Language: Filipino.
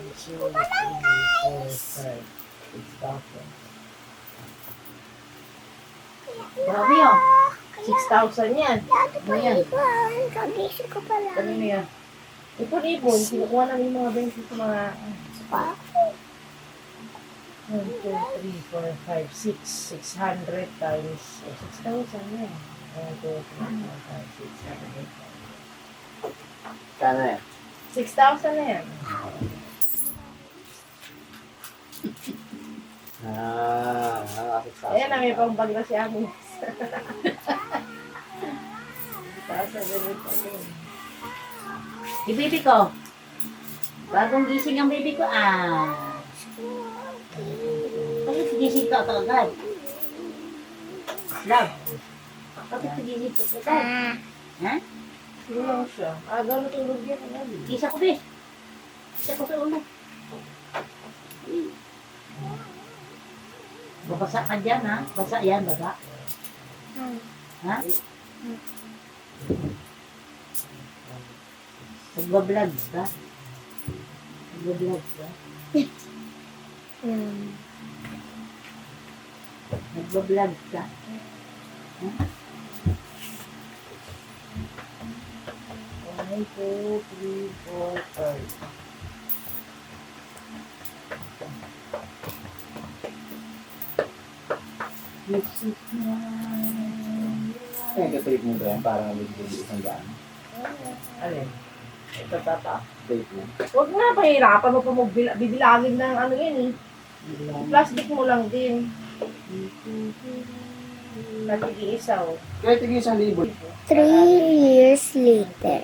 2, 3, 4, 5, 6,000. Grabe yun. 6,000 yan. Ano yan? Kagising ko pala. Kanino yan? Ipon-ipon. Kinukuha namin yung mga bensin sa mga 1, 2, 3, 4, 5, 6. 600 times 6,000 yan. 1, 2, 3, 4, 5, 6, 7, 8. Kano yan? 6,000 na yan. Nakakasik sa Ayan na, may pambag na si Amo. 6,000 din pa rin. Yung baby ko. Bagong gising ang baby ko. Bakit gising ka agad? Love. Bakit gising ka agad? Ha? Hindi lang siya. Aga natulog yan. Isa ko, be. Isa ko sa ulo. Babasa ka dyan, ha? Basa yan, basa. Ha? Nagbablog ka? Nagbablog ka? Nagbablog ka? Ha? 1, 2, 3, 4, 5. Kaya ka-tape mo ba yan? Parang nabibili isang daan. Alin? Ito tata. Tape mo. Huwag na, pahirapan mo pa bibilangin ng ano yan eh. Plastic mo lang din. Nag-iisa oh. Kaya tigil 1,000. 3 years later.